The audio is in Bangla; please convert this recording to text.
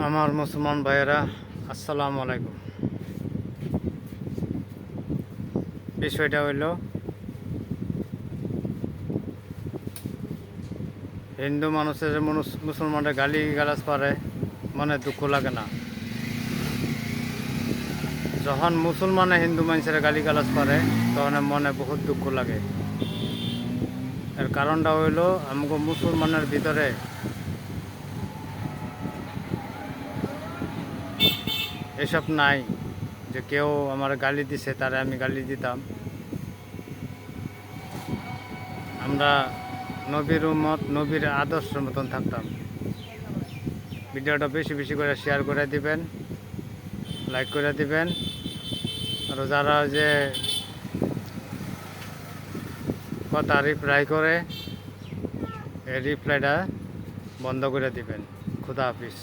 আমার মুসলমান ভাইয়েরা, আসসালামু আলাইকুম। বিষয়টা হইল, হিন্দু মানুষের মুসলমানরা গালি গালাজ পারে, মনে দুঃখ লাগে না। যখন মুসলমানে হিন্দু মানুষের গালি গালাজ পারে তখন মনে বহুত দুঃখ লাগে। এর কারণটা হইল, আমাকে মুসলমানের ভিতরে এসব নাই যে কেউ আমার গালি দিছে তারে আমি গালি দিতাম। আমরা নবীর উম্মত, নবীর আদর্শের মতন থাকতাম। ভিডিওটা বেশি বেশি করে শেয়ার করে দিবেন, লাইক করে দিবেন। আর যারা যে কথা রিপ্লাই করে, এই রিপ্লাইটা বন্ধ করে দিবেন। খুদা হাফিজ।